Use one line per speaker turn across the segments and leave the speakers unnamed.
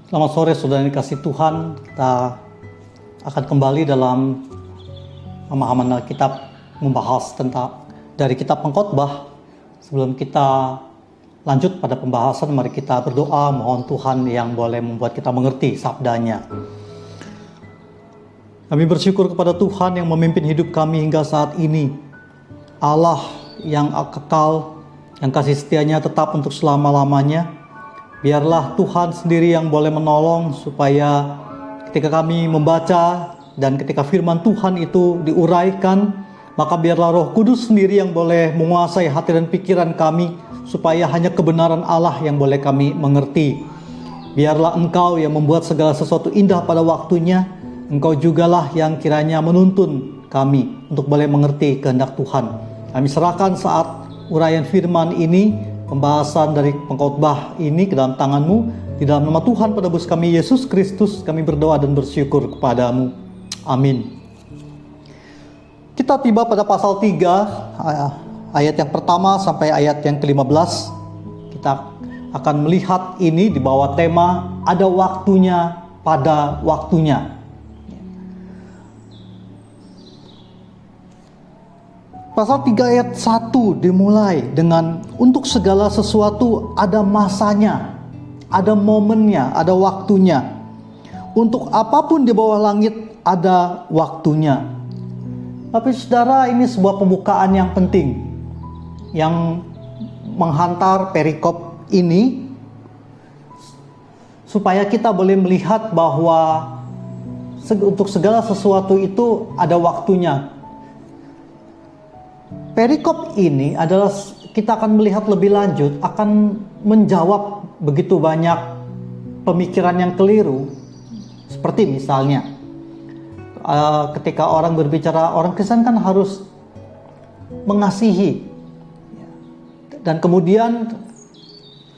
Selamat sore saudara yang dikasih Tuhan. Kita akan kembali dalam pemahaman Alkitab, membahas tentang dari kitab Pengkhotbah. Sebelum kita lanjut pada pembahasan, mari kita berdoa mohon Tuhan yang boleh membuat kita mengerti sabdanya. Kami bersyukur kepada Tuhan yang memimpin hidup kami hingga saat ini. Allah yang kekal, yang kasih setianya tetap untuk selama-lamanya. Biarlah Tuhan sendiri yang boleh menolong supaya ketika kami membaca dan ketika firman Tuhan itu diuraikan, maka biarlah Roh Kudus sendiri yang boleh menguasai hati dan pikiran kami supaya hanya kebenaran Allah yang boleh kami mengerti. Biarlah Engkau yang membuat segala sesuatu indah pada waktunya. Engkau jugalah yang kiranya menuntun kami untuk boleh mengerti kehendak Tuhan. Kami serahkan saat uraian firman ini, pembahasan dari pengkhotbah ini ke dalam tangan-Mu. Di dalam nama Tuhan penebus kami Yesus Kristus kami berdoa dan bersyukur kepada-Mu. Amin. Kita tiba pada pasal 3 ayat yang pertama sampai ayat yang ke-15. Kita akan melihat ini di bawah tema ada waktunya pada waktunya. Pasal 3 ayat 1 dimulai dengan untuk segala sesuatu ada masanya, ada momennya, ada waktunya. Untuk apapun di bawah langit ada waktunya. Tapi saudara, ini sebuah pembukaan yang penting yang menghantar perikop ini supaya kita boleh melihat bahwa untuk segala sesuatu itu ada waktunya. Perikop ini adalah kita akan melihat lebih lanjut, akan menjawab begitu banyak pemikiran yang keliru. Seperti misalnya, ketika orang berbicara, orang Kristen kan harus mengasihi. Dan kemudian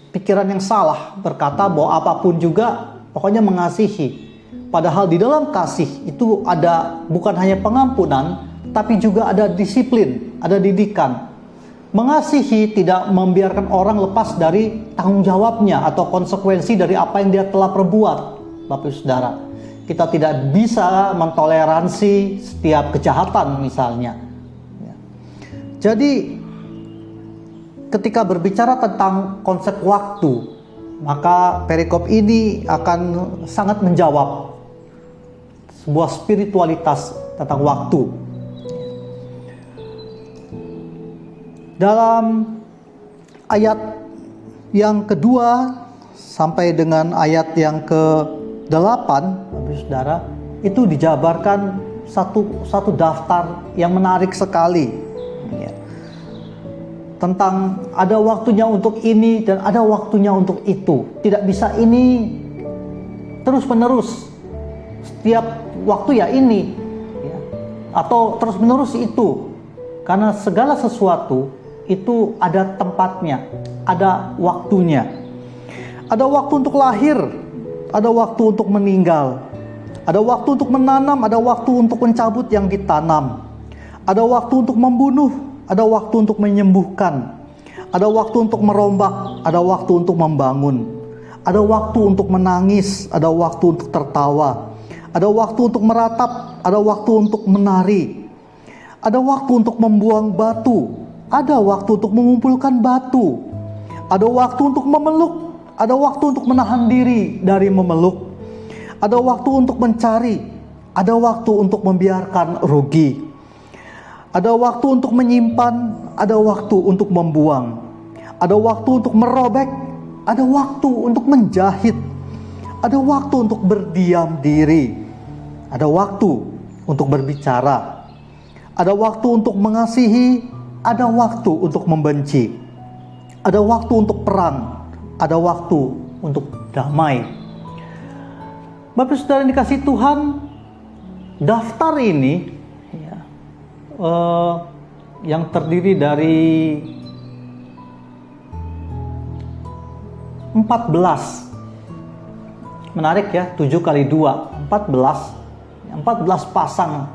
pikiran yang salah berkata bahwa apapun juga pokoknya mengasihi. Padahal di dalam kasih itu ada bukan hanya pengampunan, tapi juga ada disiplin, ada didikan. Mengasihi tidak membiarkan orang lepas dari tanggung jawabnya atau konsekuensi dari apa yang dia telah perbuat. Bapak Saudara, kita tidak bisa mentoleransi setiap kejahatan misalnya. Jadi ketika berbicara tentang konsep waktu, maka perikop ini akan sangat menjawab sebuah spiritualitas tentang waktu. Dalam ayat yang kedua sampai dengan ayat yang ke-8, saudara, itu dijabarkan satu daftar yang menarik sekali. Tentang ada waktunya untuk ini dan ada waktunya untuk itu. Tidak bisa ini terus menerus. Setiap waktu ya ini, atau terus menerus itu. Karena segala sesuatu itu ada tempatnya, ada waktunya. Ada waktu untuk lahir, ada waktu untuk meninggal. Ada waktu untuk menanam, ada waktu untuk mencabut yang ditanam. Ada waktu untuk membunuh, ada waktu untuk menyembuhkan. Ada waktu untuk merombak, ada waktu untuk membangun. Ada waktu untuk menangis, ada waktu untuk tertawa. Ada waktu untuk meratap, ada waktu untuk menari. Ada waktu untuk membuang batu, ada waktu untuk mengumpulkan batu. Ada waktu untuk memeluk, ada waktu untuk menahan diri dari memeluk. Ada waktu untuk mencari, ada waktu untuk membiarkan rugi. Ada waktu untuk menyimpan, ada waktu untuk membuang. Ada waktu untuk merobek, ada waktu untuk menjahit. Ada waktu untuk berdiam diri. Ada waktu untuk berbicara. Ada waktu untuk mengasihi, ada waktu untuk membenci. Ada waktu untuk perang, ada waktu untuk damai. Bapak Saudara yang dikasih Tuhan, daftar ini yang terdiri dari 14. Menarik ya, 7 kali 2, 14. 14 pasang.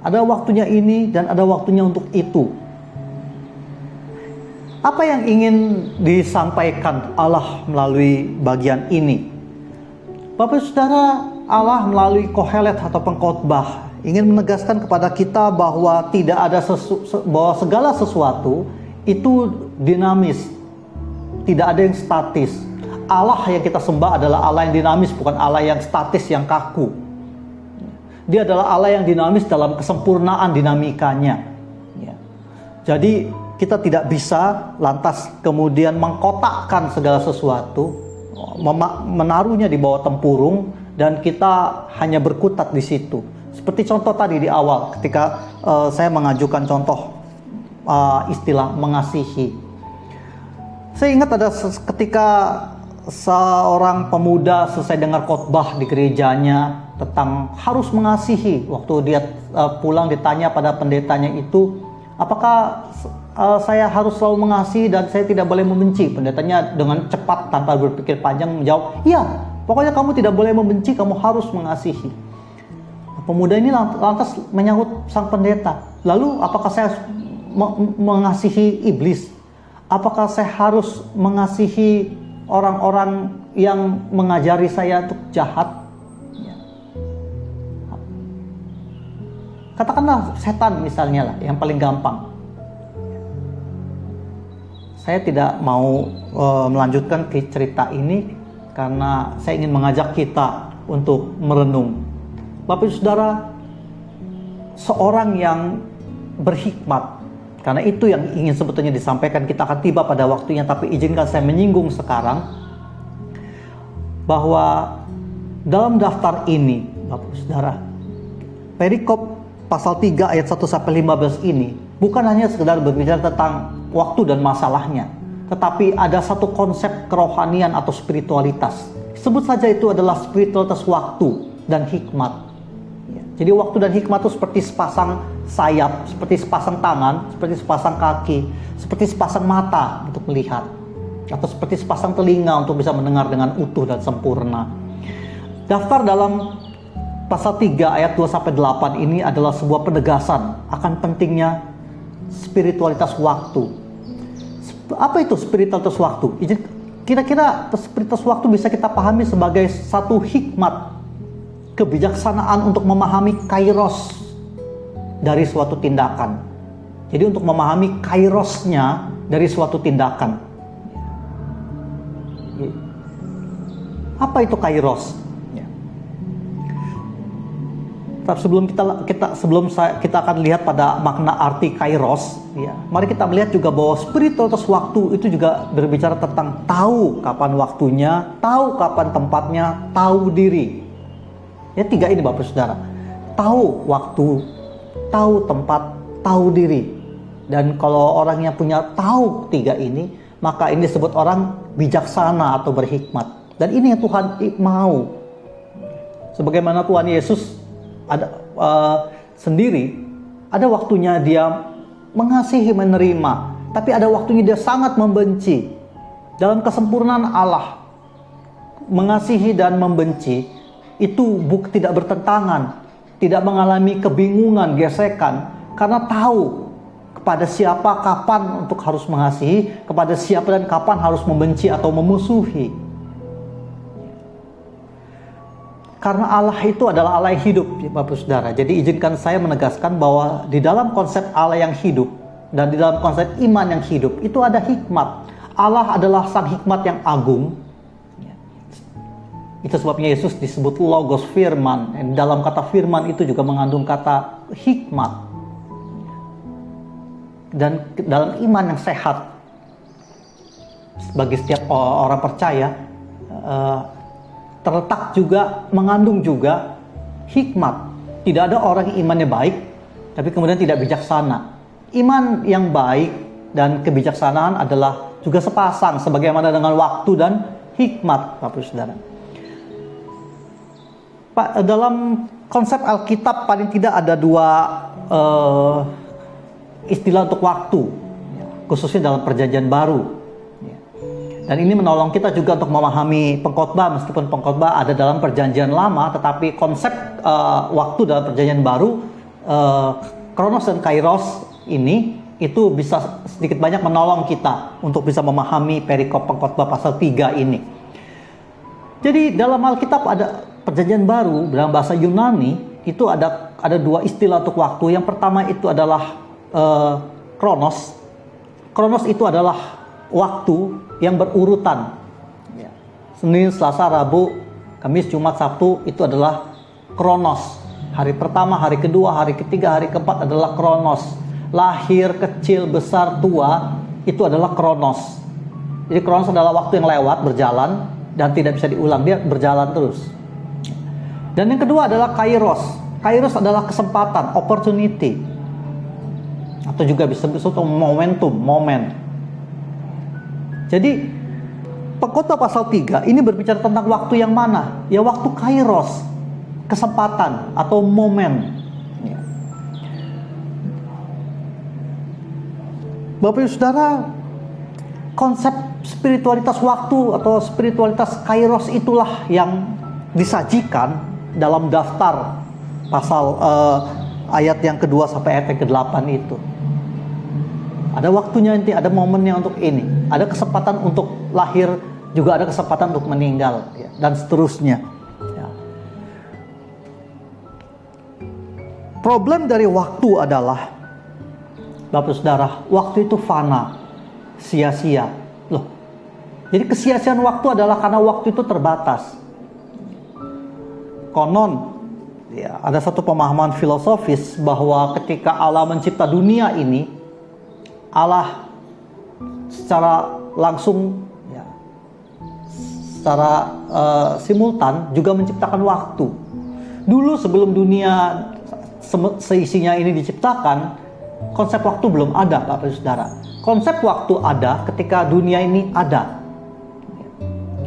Ada waktunya ini dan ada waktunya untuk itu. Apa yang ingin disampaikan Allah melalui bagian ini? Bapak Saudara, Allah melalui Kohelet atau pengkhotbah ingin menegaskan kepada kita bahwa tidak ada bahwa segala sesuatu itu dinamis, tidak ada yang statis. Allah yang kita sembah adalah Allah yang dinamis, bukan Allah yang statis, yang kaku. Dia adalah Allah yang dinamis dalam kesempurnaan dinamikanya. Ya. Jadi kita tidak bisa lantas kemudian mengkotakkan segala sesuatu, menaruhnya di bawah tempurung, dan kita hanya berkutat di situ. Seperti contoh tadi di awal, ketika saya mengajukan contoh istilah mengasihi. Saya ingat ada ketika seorang pemuda selesai dengar khotbah di gerejanya tentang harus mengasihi. Waktu dia pulang ditanya pada pendetanya itu, apakah saya harus selalu mengasihi dan saya tidak boleh membenci? Pendetanya dengan cepat tanpa berpikir panjang menjawab, iya, pokoknya kamu tidak boleh membenci, kamu harus mengasihi. Pemuda ini lantas menyahut sang pendeta, lalu apakah saya mengasihi iblis? Apakah saya harus mengasihi orang-orang yang mengajari saya untuk jahat? Ya. Katakanlah setan misalnya lah, yang paling gampang. Saya tidak mau melanjutkan ke cerita ini karena saya ingin mengajak kita untuk merenung. Bapak Ibu Saudara, seorang yang berhikmat, karena itu yang ingin sebetulnya disampaikan, kita akan tiba pada waktunya, tapi izinkan saya menyinggung sekarang bahwa dalam daftar ini, Bapak Ibu Saudara, perikop pasal 3 ayat 1-15 ini bukan hanya sekedar berbicara tentang waktu dan masalahnya, tetapi ada satu konsep kerohanian atau spiritualitas. Sebut saja itu adalah spiritualitas waktu dan hikmat. Jadi waktu dan hikmat itu seperti sepasang sayap, seperti sepasang tangan, seperti sepasang kaki, seperti sepasang mata untuk melihat, atau seperti sepasang telinga untuk bisa mendengar dengan utuh dan sempurna. Daftar dalam pasal 3 ayat 2-8 ini adalah sebuah penegasan akan pentingnya spiritualitas waktu. Apa itu spiritualitas waktu? Kira-kira spiritualitas waktu bisa kita pahami sebagai satu hikmat, kebijaksanaan untuk memahami kairos dari suatu tindakan. Jadi untuk memahami kairosnya dari suatu tindakan. Apa itu kairos? Tapi sebelum kita akan lihat pada makna arti kairos, ya, mari kita melihat juga bahwa spiritualitas waktu itu juga berbicara tentang tahu kapan waktunya, tahu kapan tempatnya, tahu diri. Ya, 3 ini Bapak Saudara. Tahu waktu, tahu tempat, tahu diri. Dan kalau orangnya punya tahu 3 ini, maka ini disebut orang bijaksana atau berhikmat. Dan ini yang Tuhan mau. Sebagaimana Tuhan Yesus sendiri, ada waktunya dia mengasihi, menerima, tapi ada waktunya dia sangat membenci. Dalam kesempurnaan Allah, mengasihi dan membenci itu tidak bertentangan, tidak mengalami kebingungan, gesekan, karena tahu kepada siapa kapan untuk harus mengasihi, kepada siapa dan kapan harus membenci atau memusuhi. Karena Allah itu adalah Allah yang hidup, Bapak Saudara. Jadi izinkan saya menegaskan bahwa di dalam konsep Allah yang hidup dan di dalam konsep iman yang hidup itu ada hikmat. Allah adalah sang hikmat yang agung. Itu sebabnya Yesus disebut Logos, firman. Dan dalam kata firman itu juga mengandung kata hikmat. Dan dalam iman yang sehat, bagi setiap orang percaya, terletak juga, mengandung juga hikmat. Tidak ada orang yang imannya baik, tapi kemudian tidak bijaksana. Iman yang baik dan kebijaksanaan adalah juga sepasang, sebagaimana dengan waktu dan hikmat, Bapak Saudara. Pak, dalam konsep Alkitab paling tidak ada 2 istilah untuk waktu, khususnya dalam Perjanjian Baru. Dan ini menolong kita juga untuk memahami pengkhotbah, meskipun pengkhotbah ada dalam Perjanjian Lama, tetapi konsep waktu dalam Perjanjian Baru, Kronos dan Kairos ini, itu bisa sedikit banyak menolong kita untuk bisa memahami perikop pengkhotbah pasal 3 ini. Jadi dalam Alkitab ada Perjanjian Baru dalam bahasa Yunani itu ada dua istilah untuk waktu. Yang pertama itu adalah kronos. Kronos itu adalah waktu yang berurutan. Ya. Senin, Selasa, Rabu, Kamis, Jumat, Sabtu itu adalah kronos. Hari pertama, hari kedua, hari ketiga, hari keempat adalah kronos. Lahir, kecil, besar, tua itu adalah kronos. Jadi kronos adalah waktu yang lewat, berjalan dan tidak bisa diulang, dia berjalan terus. Dan yang kedua adalah kairos. Kairos adalah kesempatan, opportunity. Atau juga bisa disebut momentum, momen. Jadi Pengkhotbah pasal 3 ini berbicara tentang waktu yang mana? Ya waktu kairos, kesempatan atau momen. Bapak Ibu Saudara, konsep spiritualitas waktu atau spiritualitas kairos itulah yang disajikan dalam daftar pasal ayat yang kedua sampai ayat yang ke-8 itu. Ada waktunya nanti, ada momennya untuk ini, ada kesempatan untuk lahir, juga ada kesempatan untuk meninggal, ya, dan seterusnya. Ya. Problem dari waktu adalah, Bapak Saudara, waktu itu fana, sia-sia. Loh, jadi kesia-siaan waktu adalah karena waktu itu terbatas. Konon, ya, ada satu pemahaman filosofis bahwa ketika Allah mencipta dunia ini, Allah secara langsung, ya, secara simultan juga menciptakan waktu. Dulu sebelum dunia seisinya ini diciptakan, konsep waktu belum ada, Bapak Saudara. Konsep waktu ada ketika dunia ini ada.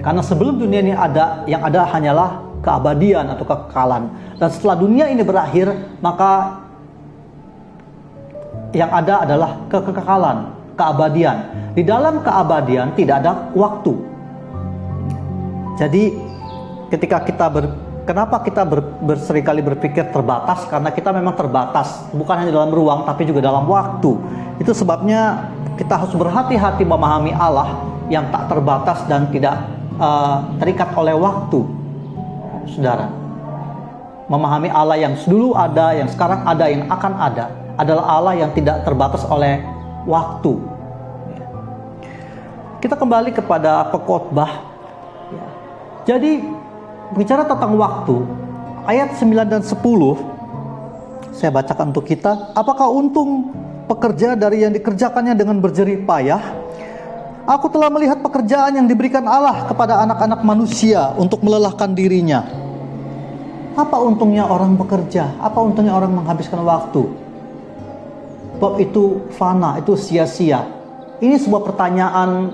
Karena sebelum dunia ini ada, yang ada hanyalah keabadian atau kekekalan. Dan setelah dunia ini berakhir, maka yang ada adalah kekekalan, keabadian. Di dalam keabadian tidak ada waktu. Jadi ketika kenapa kita seringkali berpikir terbatas? Karena kita memang terbatas, bukan hanya dalam ruang tapi juga dalam waktu. Itu sebabnya kita harus berhati-hati memahami Allah yang tak terbatas dan tidak terikat oleh waktu. Saudara, memahami Allah yang dulu ada, yang sekarang ada, yang akan ada, adalah Allah yang tidak terbatas oleh waktu. Kita kembali kepada pengkhotbah. Jadi bicara tentang waktu, ayat 9 dan 10 saya bacakan untuk kita. Apakah untung pekerja dari yang dikerjakannya dengan berjerih payah? Aku telah melihat pekerjaan yang diberikan Allah kepada anak-anak manusia untuk melelahkan dirinya. Apa untungnya orang bekerja? Apa untungnya orang menghabiskan waktu? Sebab itu fana, itu sia-sia. Ini sebuah pertanyaan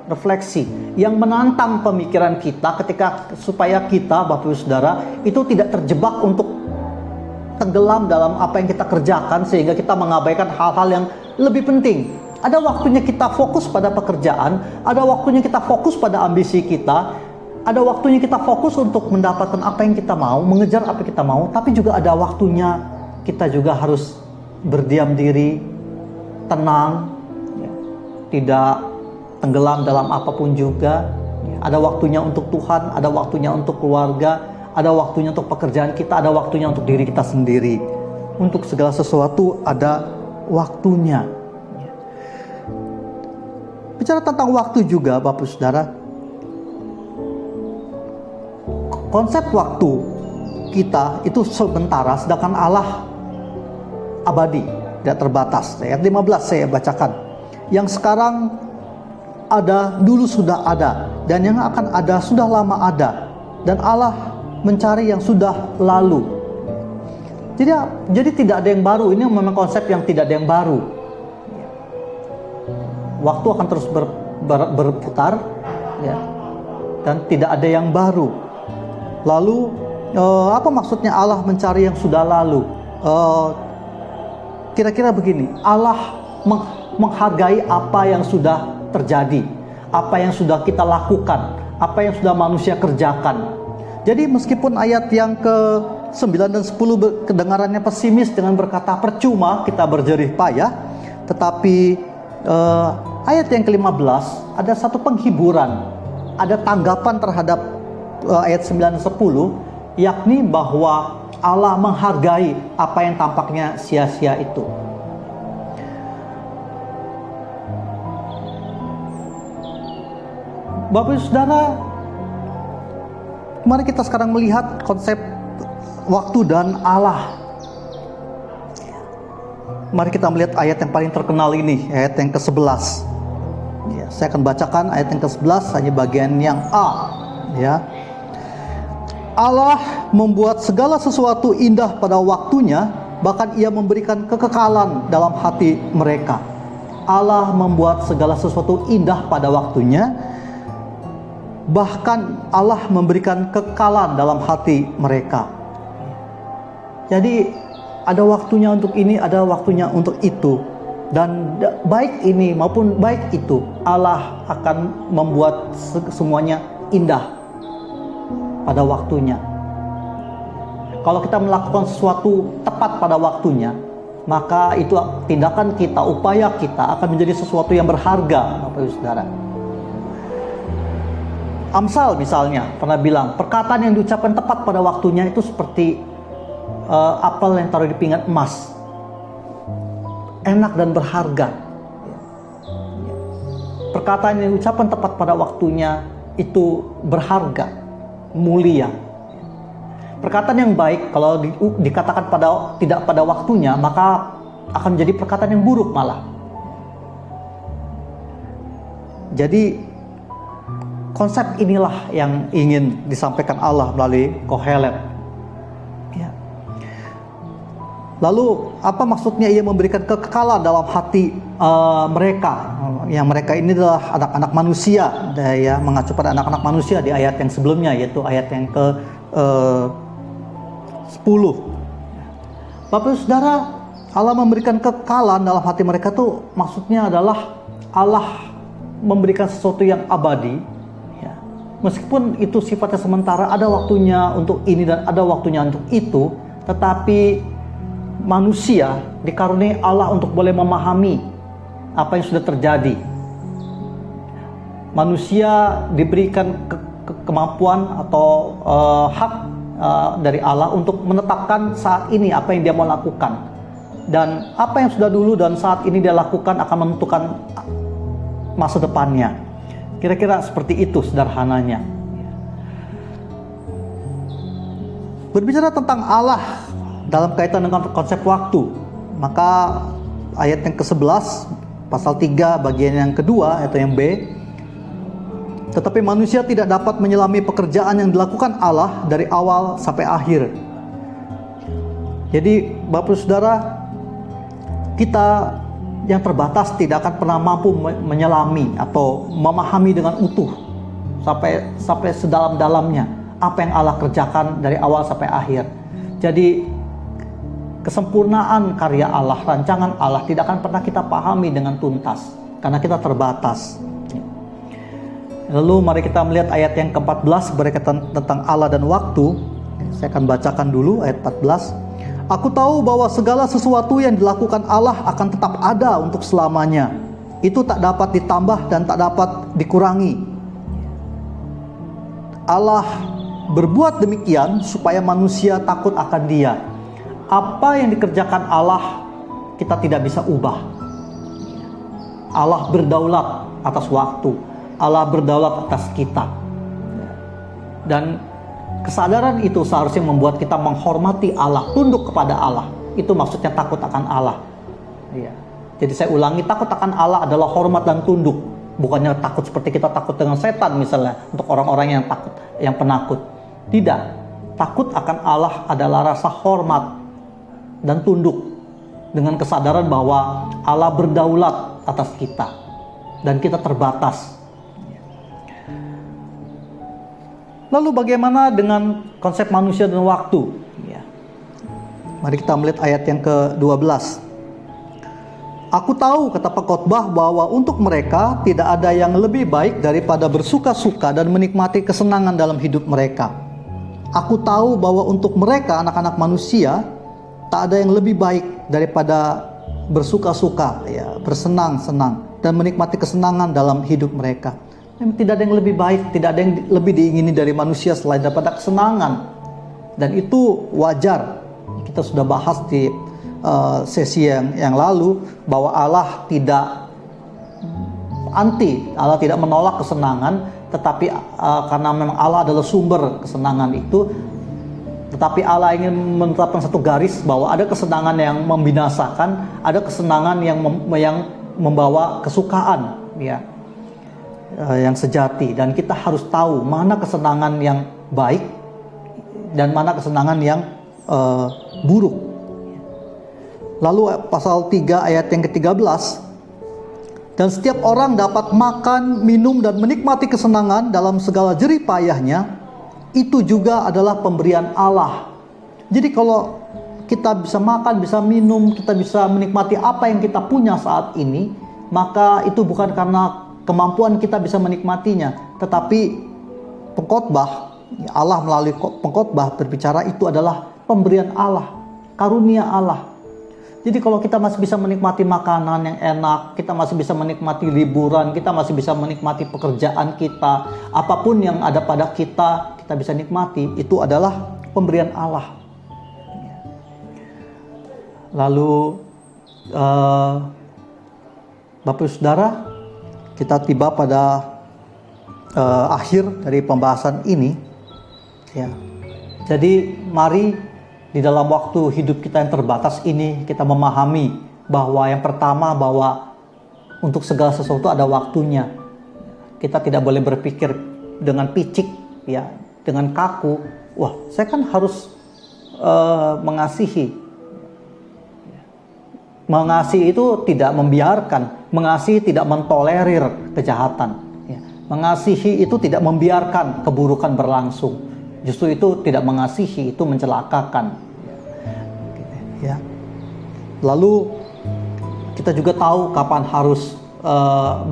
refleksi yang menantang pemikiran kita supaya kita, Bapak Ibu Saudara, itu tidak terjebak untuk tenggelam dalam apa yang kita kerjakan sehingga kita mengabaikan hal-hal yang lebih penting. Ada waktunya kita fokus pada pekerjaan, ada waktunya kita fokus pada ambisi kita, ada waktunya kita fokus untuk mendapatkan apa yang kita mau, mengejar apa yang kita mau, tapi juga ada waktunya kita juga harus berdiam diri, tenang, tidak tenggelam dalam apapun juga. Ada waktunya untuk Tuhan, ada waktunya untuk keluarga, ada waktunya untuk pekerjaan kita, ada waktunya untuk diri kita sendiri. Untuk segala sesuatu ada waktunya. Bicara tentang waktu juga, Bapak Saudara, konsep waktu kita itu sementara, sedangkan Allah abadi, tidak terbatas. Ayat 15 saya bacakan. Yang sekarang ada, dulu sudah ada, dan yang akan ada sudah lama ada, dan Allah mencari yang sudah lalu. Jadi tidak ada yang baru. Ini memang konsep yang tidak ada yang baru. Waktu akan terus berputar, ya, dan tidak ada yang baru. Lalu apa maksudnya Allah mencari yang sudah lalu? Kira-kira begini, Allah menghargai apa yang sudah terjadi, apa yang sudah kita lakukan, apa yang sudah manusia kerjakan. Jadi meskipun ayat yang ke-9 dan 10 kedengarannya pesimis dengan berkata percuma kita berjerih payah, tetapi ayat yang ke-15 ada satu penghiburan, ada tanggapan terhadap ayat 9 dan 10, yakni bahwa Allah menghargai apa yang tampaknya sia-sia itu. Bapak Ibu Saudara, mari kita sekarang melihat konsep waktu dan Allah. Mari kita melihat ayat yang paling terkenal ini, ayat yang ke-11. Ya, saya akan bacakan ayat yang ke-11, hanya bagian yang A. Ya. Allah membuat segala sesuatu indah pada waktunya, bahkan Ia memberikan kekekalan dalam hati mereka. Allah membuat segala sesuatu indah pada waktunya, bahkan Allah memberikan kekekalan dalam hati mereka. Jadi ada waktunya untuk ini, ada waktunya untuk itu. Dan baik ini maupun baik itu, Allah akan membuat semuanya indah pada waktunya. Kalau kita melakukan sesuatu tepat pada waktunya, maka itu tindakan kita, upaya kita akan menjadi sesuatu yang berharga, Bapak Ibu Saudara. Amsal misalnya pernah bilang, perkataan yang diucapkan tepat pada waktunya itu seperti apel yang taruh di pinggan emas, enak dan berharga. Perkataan yang diucapkan tepat pada waktunya itu berharga, mulia. Perkataan yang baik kalau dikatakan tidak pada waktunya, maka akan menjadi perkataan yang buruk malah. Jadi konsep inilah yang ingin disampaikan Allah melalui Kohelet. Ya. Lalu apa maksudnya Ia memberikan kekekalan dalam hati mereka? Yang mereka ini adalah anak-anak manusia, ya, mengacu pada anak-anak manusia di ayat yang sebelumnya, yaitu ayat yang ke 10. Bapak Saudara, Allah memberikan kekekalan dalam hati mereka tuh maksudnya adalah Allah memberikan sesuatu yang abadi. Ya. Meskipun itu sifatnya sementara, ada waktunya untuk ini dan ada waktunya untuk itu, tetapi manusia dikaruniai Allah untuk boleh memahami apa yang sudah terjadi. Manusia diberikan kemampuan atau hak dari Allah untuk menetapkan saat ini apa yang dia mau lakukan, dan apa yang sudah dulu dan saat ini dia lakukan akan menentukan masa depannya. Kira-kira seperti itu sederhananya. Berbicara tentang Allah dalam kaitan dengan konsep waktu, maka ayat yang ke-11 pasal 3 bagian yang kedua atau yang B, tetapi manusia tidak dapat menyelami pekerjaan yang dilakukan Allah dari awal sampai akhir. Jadi Bapak Saudara, kita yang terbatas tidak akan pernah mampu menyelami atau memahami dengan utuh sampai sedalam-dalamnya apa yang Allah kerjakan dari awal sampai akhir. Jadi kesempurnaan karya Allah, rancangan Allah tidak akan pernah kita pahami dengan tuntas karena kita terbatas. Lalu mari kita melihat ayat yang ke-14 berkaitan tentang Allah dan waktu. Saya akan bacakan dulu ayat 14. Aku tahu bahwa segala sesuatu yang dilakukan Allah akan tetap ada untuk selamanya. Itu tak dapat ditambah dan tak dapat dikurangi. Allah berbuat demikian supaya manusia takut akan Dia. Apa yang dikerjakan Allah kita tidak bisa ubah. Allah berdaulat atas waktu. Allah berdaulat atas kita. Dan kesadaran itu seharusnya membuat kita menghormati Allah, tunduk kepada Allah. Itu maksudnya takut akan Allah. Ya. Jadi saya ulangi, takut akan Allah adalah hormat dan tunduk. Bukannya takut seperti kita takut dengan setan misalnya, untuk orang-orang yang takut, yang penakut. Tidak. Takut akan Allah adalah rasa hormat dan tunduk dengan kesadaran bahwa Allah berdaulat atas kita dan kita terbatas. Lalu bagaimana dengan konsep manusia dan waktu? Ya. Mari kita melihat ayat yang ke-12. Aku tahu, kata pengkhotbah, bahwa untuk mereka tidak ada yang lebih baik daripada bersuka-suka dan menikmati kesenangan dalam hidup mereka. Aku tahu bahwa untuk mereka, anak-anak manusia, tak ada yang lebih baik daripada bersuka-suka, ya, bersenang-senang dan menikmati kesenangan dalam hidup mereka. Memang tidak ada yang lebih baik, tidak ada yang lebih diingini dari manusia selain daripada kesenangan. Dan itu wajar. Kita sudah bahas di sesi yang lalu bahwa Allah tidak Allah tidak menolak kesenangan, tetapi karena memang Allah adalah sumber kesenangan itu, tetapi Allah ingin menetapkan satu garis bahwa ada kesenangan yang membinasakan, ada kesenangan yang membawa kesukaan, ya, yang sejati. Dan kita harus tahu mana kesenangan yang baik dan mana kesenangan yang buruk. Lalu pasal 3 ayat yang ke-13, dan setiap orang dapat makan, minum, dan menikmati kesenangan dalam segala jerih payahnya, itu juga adalah pemberian Allah. Jadi kalau kita bisa makan, bisa minum, kita bisa menikmati apa yang kita punya saat ini, maka itu bukan karena kemampuan kita bisa menikmatinya, tetapi pengkhotbah, Allah melalui pengkhotbah berbicara itu adalah pemberian Allah, karunia Allah. Jadi kalau kita masih bisa menikmati makanan yang enak, kita masih bisa menikmati liburan, kita masih bisa menikmati pekerjaan kita, apapun yang ada pada kita, kita bisa nikmati, itu adalah pemberian Allah. Lalu Bapak Ibu Saudara, kita tiba pada akhir dari pembahasan ini, ya. Jadi mari di dalam waktu hidup kita yang terbatas ini, kita memahami bahwa yang pertama, bahwa untuk segala sesuatu ada waktunya. Kita tidak boleh berpikir dengan picik, ya, dengan kaku. Wah, saya kan harus mengasihi. Mengasihi itu tidak membiarkan, mengasihi tidak mentolerir kejahatan. Ya. Mengasihi itu tidak membiarkan keburukan berlangsung. Justru itu tidak mengasihi, itu mencelakakan. Ya. Lalu kita juga tahu kapan harus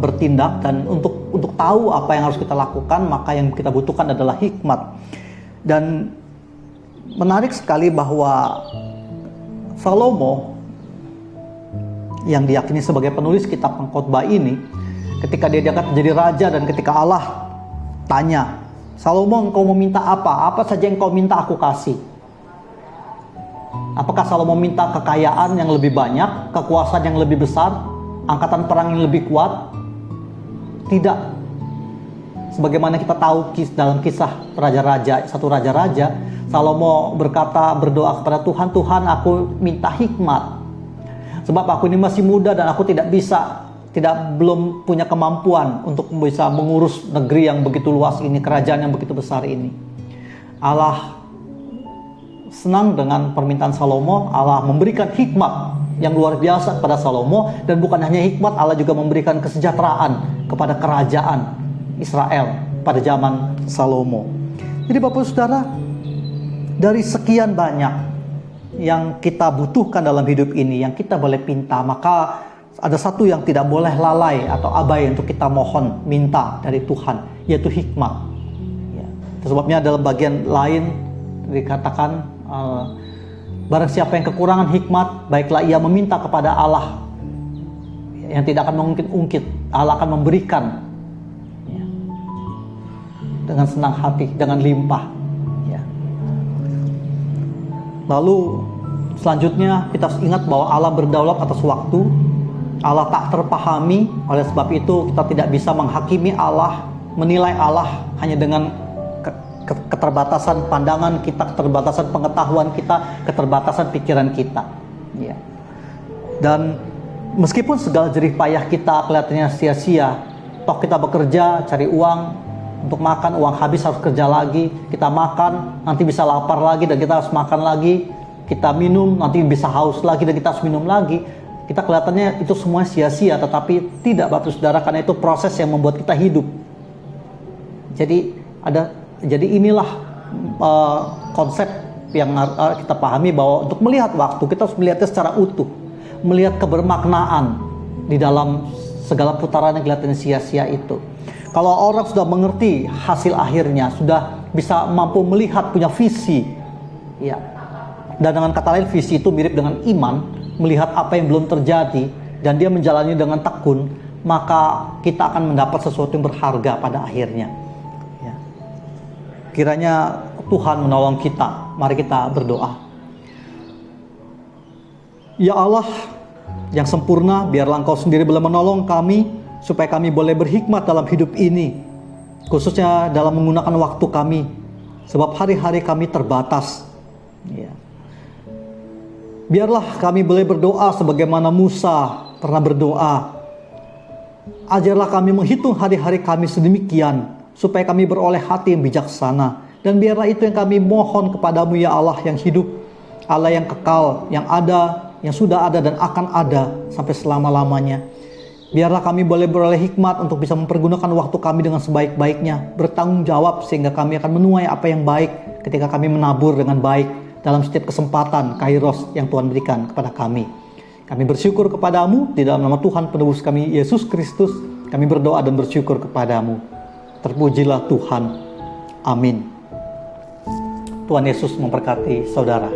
bertindak, dan untuk tahu apa yang harus kita lakukan, maka yang kita butuhkan adalah hikmat. Dan menarik sekali bahwa Salomo yang diyakini sebagai penulis kitab Pengkhotbah ini, ketika dia diangkat menjadi raja dan ketika Allah tanya, Salomo, engkau meminta apa? Apa saja yang kau minta aku kasih. Apakah Salomo minta kekayaan yang lebih banyak, kekuasaan yang lebih besar, angkatan perang yang lebih kuat? Tidak. Sebagaimana kita tahu dalam kisah satu raja-raja, Salomo berdoa kepada Tuhan, Tuhan, aku minta hikmat. Sebab aku ini masih muda dan aku belum punya kemampuan untuk bisa mengurus negeri yang begitu luas ini, kerajaan yang begitu besar ini. Allah senang dengan permintaan Salomo. Allah memberikan hikmat yang luar biasa kepada Salomo, dan bukan hanya hikmat, Allah juga memberikan kesejahteraan kepada kerajaan Israel pada zaman Salomo. Jadi Bapak Saudara, dari sekian banyak yang kita butuhkan dalam hidup ini, yang kita boleh pinta, maka ada satu yang tidak boleh lalai atau abai untuk kita mohon, minta dari Tuhan, yaitu hikmat. Ya. Sebabnya dalam bagian lain dikatakan, barang siapa yang kekurangan hikmat, baiklah ia meminta kepada Allah yang tidak akan mengungkit-ungkit. Allah akan memberikan, ya, dengan senang hati, dengan limpah. Ya. Lalu selanjutnya kita harus ingat bahwa Allah berdaulat atas waktu. Allah tak terpahami, oleh sebab itu kita tidak bisa menghakimi Allah, menilai Allah hanya dengan keterbatasan pandangan kita, keterbatasan pengetahuan kita, keterbatasan pikiran kita. Ya. Dan meskipun segala jerih payah kita kelihatannya sia-sia, toh kita bekerja, cari uang untuk makan, uang habis harus kerja lagi, kita makan, nanti bisa lapar lagi dan kita harus makan lagi, kita minum, nanti bisa haus lagi dan kita harus minum lagi. Kita kelihatannya itu semua sia-sia, tetapi tidak, Bapak Saudara, karena itu proses yang membuat kita hidup. Jadi inilah konsep yang kita pahami, bahwa untuk melihat waktu kita harus melihatnya secara utuh, melihat kebermaknaan di dalam segala putaran yang kelihatannya sia-sia itu. Kalau orang sudah mengerti hasil akhirnya, sudah bisa mampu melihat, punya visi, ya. Dan dengan kata lain, visi itu mirip dengan iman, melihat apa yang belum terjadi dan dia menjalani dengan tekun, maka kita akan mendapat sesuatu yang berharga pada akhirnya. Ya. Kiranya Tuhan menolong kita. Mari kita berdoa. Ya Allah yang sempurna, biarlah Engkau sendiri boleh menolong kami, supaya kami boleh berhikmat dalam hidup ini, khususnya dalam menggunakan waktu kami, sebab hari-hari kami terbatas. Ya. Biarlah kami boleh berdoa sebagaimana Musa pernah berdoa. Ajarlah kami menghitung hari-hari kami sedemikian, supaya kami beroleh hati yang bijaksana. Dan biarlah itu yang kami mohon kepadamu ya Allah yang hidup, Allah yang kekal, yang ada, yang sudah ada dan akan ada sampai selama-lamanya. Biarlah kami boleh beroleh hikmat untuk bisa mempergunakan waktu kami dengan sebaik-baiknya, bertanggung jawab sehingga kami akan menuai apa yang baik ketika kami menabur dengan baik dalam setiap kesempatan kairos yang Tuhan berikan kepada kami. Kami bersyukur kepadamu di dalam nama Tuhan penebus kami Yesus Kristus. Kami berdoa dan bersyukur kepadamu. Terpujilah Tuhan. Amin. Tuhan Yesus memberkati saudara.